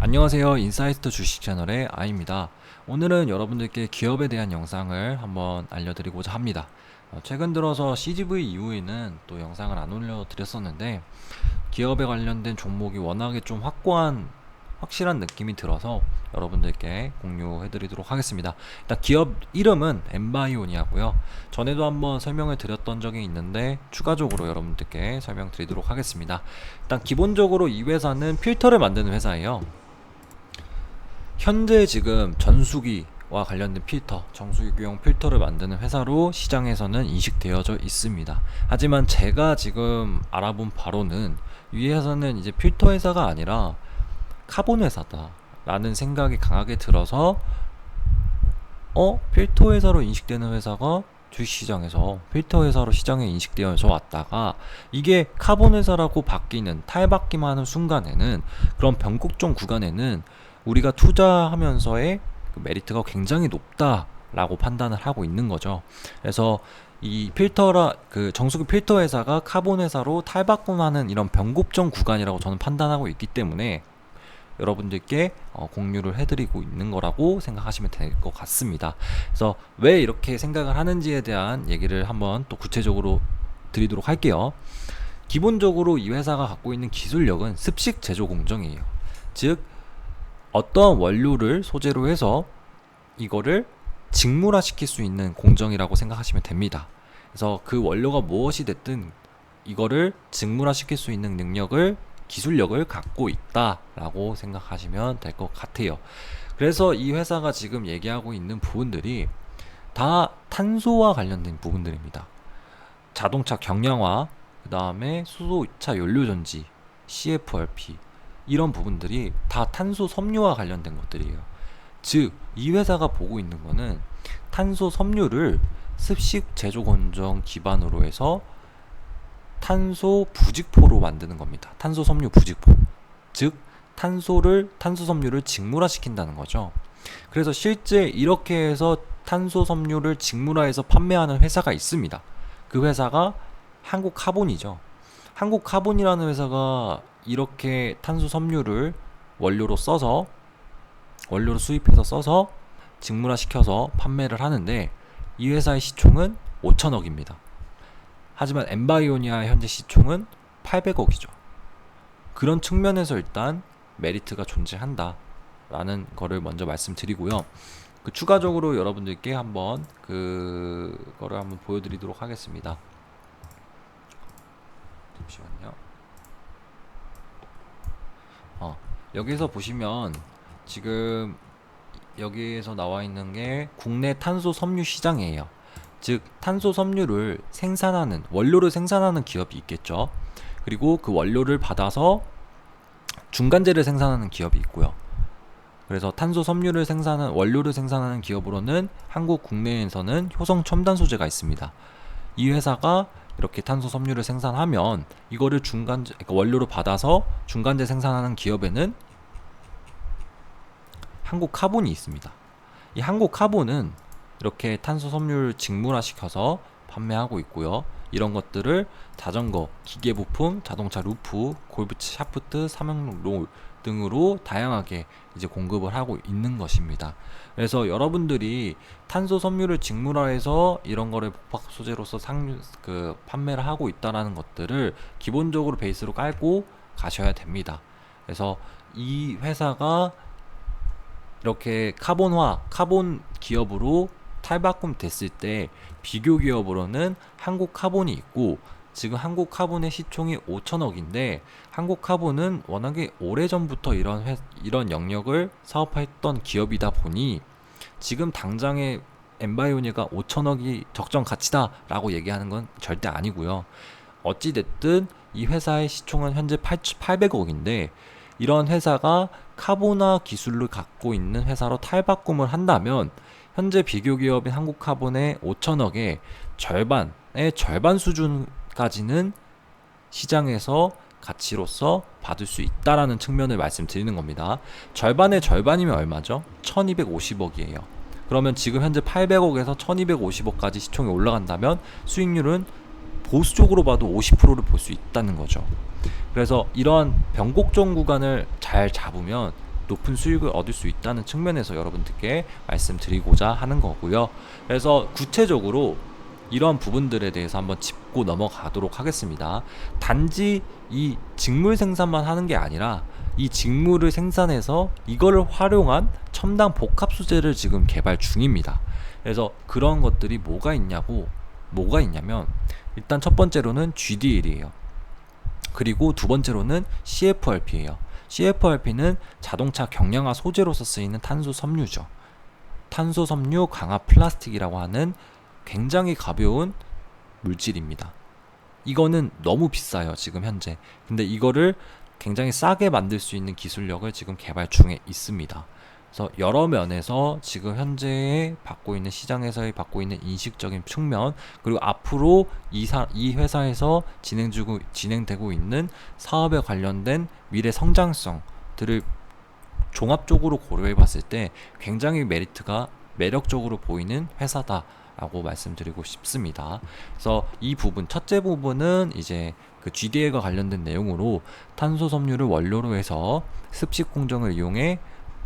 안녕하세요. 인사이트 주식 채널의 아이입니다. 오늘은 여러분들께 기업에 대한 영상을 한번 알려드리고자 합니다. 최근 들어서 CGV 이후에는 또 영상을 안 올려드렸었는데 기업에 관련된 종목이 워낙에 좀 확실한 느낌이 들어서 여러분들께 공유해드리도록 하겠습니다. 일단 기업 이름은 엠바이오니아고요. 전에도 한번 설명을 드렸던 적이 있는데 추가적으로 여러분들께 설명드리도록 하겠습니다. 일단 기본적으로 이 회사는 필터를 만드는 회사예요. 현재 지금 전수기와 관련된 필터, 정수기용 필터를 만드는 회사로 시장에서는 인식되어져 있습니다. 하지만 제가 지금 알아본 바로는 이 회사는 이제 필터 회사가 아니라 카본 회사다 라는 생각이 강하게 들어서 필터 회사로 인식되는 회사가 주식시장에서 필터 회사로 시장에 인식되어져 왔다가 이게 카본 회사라고 바뀌는 탈바뀌만 하는 순간에는 그런 변곡점 구간에는 우리가 투자하면서의 그 메리트가 굉장히 높다라고 판단을 하고 있는 거죠. 그래서 이 정수기 필터 회사가 카본 회사로 탈바꿈하는 이런 변곡점 구간이라고 저는 판단하고 있기 때문에 여러분들께 공유를 해드리고 있는 거라고 생각하시면 될 것 같습니다. 그래서 왜 이렇게 생각을 하는지에 대한 얘기를 한번 또 구체적으로 드리도록 할게요. 기본적으로 이 회사가 갖고 있는 기술력은 습식 제조 공정이에요. 즉 어떤 원료를 소재로 해서 이거를 직물화 시킬 수 있는 공정이라고 생각하시면 됩니다. 그래서 그 원료가 무엇이 됐든 이거를 직물화 시킬 수 있는 기술력을 갖고 있다라고 생각하시면 될 것 같아요. 그래서 이 회사가 지금 얘기하고 있는 부분들이 다 탄소와 관련된 부분들입니다. 자동차 경량화, 그 다음에 수소차 연료전지, CFRP 이런 부분들이 다 탄소 섬유와 관련된 것들이에요. 즉, 이 회사가 보고 있는 거는 탄소 섬유를 습식 제조 공정 기반으로 해서 탄소 부직포로 만드는 겁니다. 탄소 섬유 부직포. 즉, 탄소 섬유를 직물화 시킨다는 거죠. 그래서 실제 이렇게 해서 탄소 섬유를 직물화해서 판매하는 회사가 있습니다. 그 회사가 한국카본이죠. 한국카본이라는 회사가 이렇게 탄소 섬유를 원료로 수입해서 써서 직물화 시켜서 판매를 하는데 이 회사의 시총은 5천억입니다. 하지만 엠바이오니아의 현재 시총은 800억이죠. 그런 측면에서 일단 메리트가 존재한다 라는 거를 먼저 말씀드리고요. 추가적으로 여러분들께 한번 그거를 한번 보여드리도록 하겠습니다. 잠시만요. 여기서 보시면 지금 여기에서 나와 있는 게 국내 탄소 섬유 시장이에요. 즉 탄소 섬유를 원료를 생산하는 기업이 있겠죠. 그리고 그 원료를 받아서 중간재를 생산하는 기업이 있고요. 그래서 탄소 섬유를 원료를 생산하는 기업으로는 한국 국내에서는 효성 첨단 소재가 있습니다. 이 회사가 이렇게 탄소 섬유를 생산하면 이거를 그러니까 원료로 받아서 중간재 생산하는 기업에는 한국카본이 있습니다. 이 한국카본은 이렇게 탄소 섬유를 직물화 시켜서 판매하고 있고요. 이런 것들을 자전거, 기계 부품, 자동차 루프, 골프 샤프트, 삼형 롤 등으로 다양하게 이제 공급을 하고 있는 것입니다. 그래서 여러분들이 탄소 섬유를 직물화해서 이런 거를 복합 소재로서 판매를 하고 있다라는 것들을 기본적으로 베이스로 깔고 가셔야 됩니다. 그래서 이 회사가 이렇게 카본 기업으로 탈바꿈 됐을 때 비교 기업으로는 한국카본이 있고 지금 한국카본의 시총이 5천억인데 한국카본은 워낙에 오래전부터 이런 영역을 사업했던 기업이다 보니 지금 당장에 엠바이오니아가 5천억이 적정 가치다 라고 얘기하는 건 절대 아니고요. 어찌됐든 이 회사의 시총은 현재 800억인데 이런 회사가 카본화 기술을 갖고 있는 회사로 탈바꿈을 한다면 현재 비교 기업인 한국카본의 5천억의 절반 수준까지는 시장에서 가치로서 받을 수 있다라는 측면을 말씀드리는 겁니다. 절반의 절반이면 얼마죠? 1250억이에요. 그러면 지금 현재 800억에서 1250억까지 시총이 올라간다면 수익률은 보수적으로 봐도 50%를 볼 수 있다는 거죠. 그래서 이러한 변곡점 구간을 잘 잡으면 높은 수익을 얻을 수 있다는 측면에서 여러분들께 말씀드리고자 하는 거고요. 그래서 구체적으로 이러한 부분들에 대해서 한번 짚고 넘어가도록 하겠습니다. 단지 이 직물 생산만 하는 게 아니라 이 직물을 생산해서 이거를 활용한 첨단 복합 소재를 지금 개발 중입니다. 그래서 그런 것들이 뭐가 있냐면 일단 첫 번째로는 GDL이에요. 그리고 두 번째로는 CFRP예요. CFRP는 자동차 경량화 소재로서 쓰이는 탄소 섬유죠. 탄소 섬유 강화 플라스틱이라고 하는 굉장히 가벼운 물질입니다. 이거는 너무 비싸요, 지금 현재. 근데 이거를 굉장히 싸게 만들 수 있는 기술력을 지금 개발 중에 있습니다. 그래서 여러 면에서 지금 현재 받고 있는 시장에서의 받고 있는 인식적인 측면, 그리고 앞으로 이 회사에서 진행되고 있는 사업에 관련된 미래 성장성들을 종합적으로 고려해 봤을 때 굉장히 매력적으로 보이는 회사다라고 말씀드리고 싶습니다. 그래서 이 부분, 첫째 부분은 이제 그 GDL과 관련된 내용으로 탄소 섬유를 원료로 해서 습식 공정을 이용해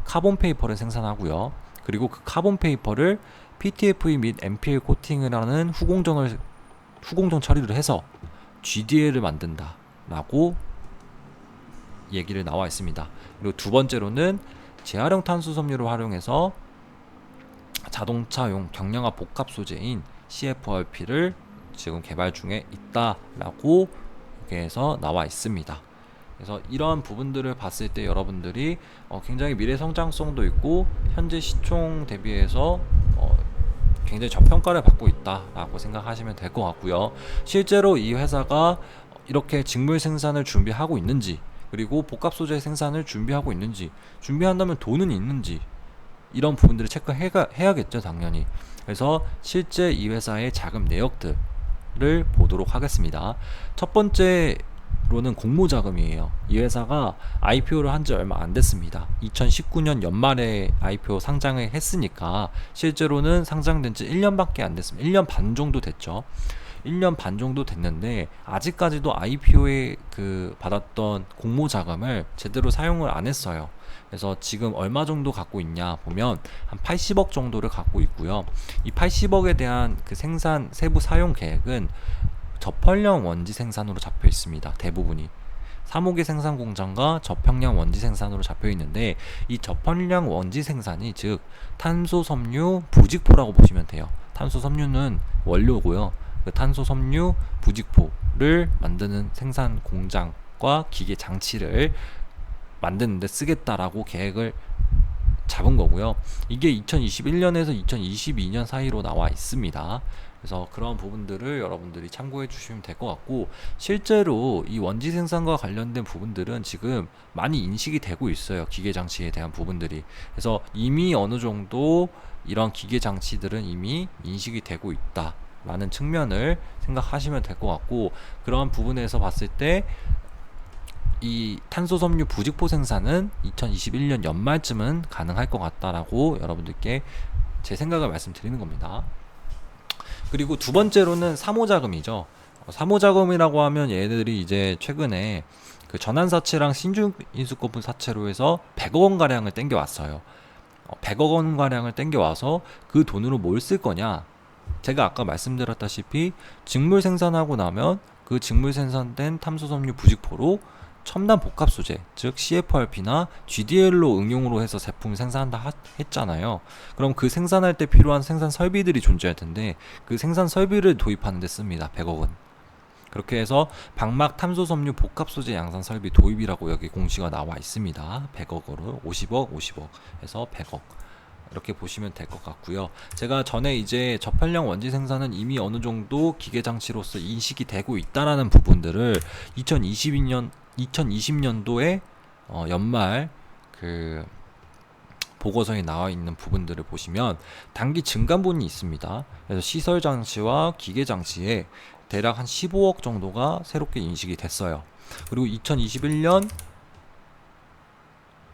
카본 페이퍼를 생산하고요. 그리고 그 카본 페이퍼를 PTFE 및 MPL 코팅을 하는 후공정 처리를 해서 GDL을 만든다라고 얘기를 나와 있습니다. 그리고 두 번째로는 재활용 탄소 섬유를 활용해서 자동차용 경량화 복합 소재인 CFRP를 지금 개발 중에 있다라고 여기에서 나와 있습니다. 그래서 이러한 부분들을 봤을 때 여러분들이 굉장히 미래 성장성도 있고 현재 시총 대비해서 굉장히 저평가를 받고 있다라고 생각하시면 될 것 같고요. 실제로 이 회사가 이렇게 직물 생산을 준비하고 있는지, 그리고 복합 소재 생산을 준비하고 있는지, 준비한다면 돈은 있는지, 이런 부분들을 체크해야겠죠, 당연히. 그래서 실제 이 회사의 자금 내역들을 보도록 하겠습니다. 첫 번째로는 공모 자금이에요. 이 회사가 IPO를 한 지 얼마 안 됐습니다. 2019년 연말에 IPO 상장을 했으니까 실제로는 상장된 지 1년밖에 안 됐습니다. 1년 반 정도 됐죠. 1년 반 정도 됐는데 아직까지도 IPO에 받았던 공모 자금을 제대로 사용을 안 했어요. 그래서 지금 얼마 정도 갖고 있냐 보면 한 80억 정도를 갖고 있고요. 이 80억에 대한 그 생산 세부 사용 계획은 저펄량 원지 생산으로 잡혀 있습니다. 대부분이. 3호기 생산 공장과 저평량 원지 생산으로 잡혀 있는데, 이 저평량 원지 생산이 즉 탄소 섬유 부직포라고 보시면 돼요. 탄소 섬유는 원료고요. 그 탄소 섬유 부직포를 만드는 생산 공장과 기계 장치를 만드는데 쓰겠다라고 계획을 잡은 거고요. 이게 2021년에서 2022년 사이로 나와 있습니다. 그래서 그런 부분들을 여러분들이 참고해 주시면 될 것 같고, 실제로 이 원지 생산과 관련된 부분들은 지금 많이 인식이 되고 있어요. 기계 장치에 대한 부분들이. 그래서 이미 어느 정도 이런 기계 장치들은 이미 인식이 되고 있다 라는 측면을 생각하시면 될 것 같고, 그러한 부분에서 봤을 때 이 탄소 섬유 부직포 생산은 2021년 연말쯤은 가능할 것 같다라고 여러분들께 제 생각을 말씀드리는 겁니다. 그리고 두 번째로는 사모자금이죠. 사모자금이라고 하면 얘네들이 이제 최근에 그 전환사채랑 신주인수거분 사채로 해서 100억 원 가량을 땡겨 왔어요. 100억 원 가량을 땡겨 와서 그 돈으로 뭘 쓸 거냐? 제가 아까 말씀드렸다시피 직물 생산하고 나면 그 직물 생산된 탄소 섬유 부직포로 첨단 복합 소재, 즉 CFRP나 GDL로 응용으로 해서 제품을 생산한다 했잖아요. 그럼 그 생산할 때 필요한 생산 설비들이 존재할 텐데 그 생산 설비를 도입하는 데 씁니다. 100억은. 그렇게 해서 방막 탄소 섬유 복합 소재 양산 설비 도입이라고 여기 공시가 나와 있습니다. 100억으로 50억 해서 100억. 이렇게 보시면 될 것 같고요. 제가 전에 이제 저편량 원지 생산은 이미 어느 정도 기계 장치로서 인식이 되고 있다라는 부분들을 2020년도에 연말 그 보고서에 나와 있는 부분들을 보시면 단기 증감분이 있습니다. 그래서 시설 장치와 기계 장치에 대략 한 15억 정도가 새롭게 인식이 됐어요. 그리고 2021년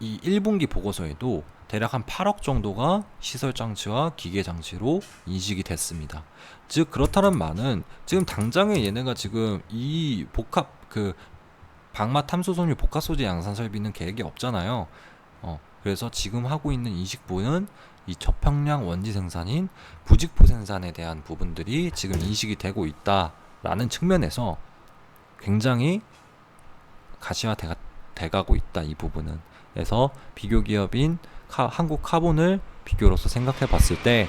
이 1분기 보고서에도 대략 한 8억 정도가 시설 장치와 기계 장치로 인식이 됐습니다. 즉 그렇다는 말은 지금 당장에 얘네가 지금 이 복합 방마 탄소 섬유 복합 소재 양산 설비는 계획이 없잖아요. 그래서 지금 하고 있는 인식부는 이 저평량 원지 생산인 부직포 생산에 대한 부분들이 지금 인식이 되고 있다라는 측면에서 굉장히 가시화돼가고 있다. 이 부분은. 그래서 비교 기업인 한국 카본을 비교로서 생각해 봤을 때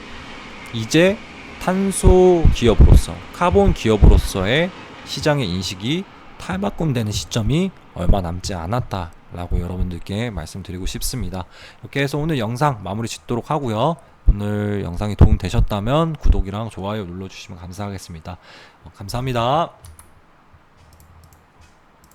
이제 탄소 기업으로서 카본 기업으로서의 시장의 인식이 탈바꿈되는 시점이 얼마 남지 않았다라고 여러분들께 말씀드리고 싶습니다. 이렇게 해서 오늘 영상 마무리 짓도록 하고요. 오늘 영상이 도움 되셨다면 구독이랑 좋아요 눌러주시면 감사하겠습니다. 감사합니다.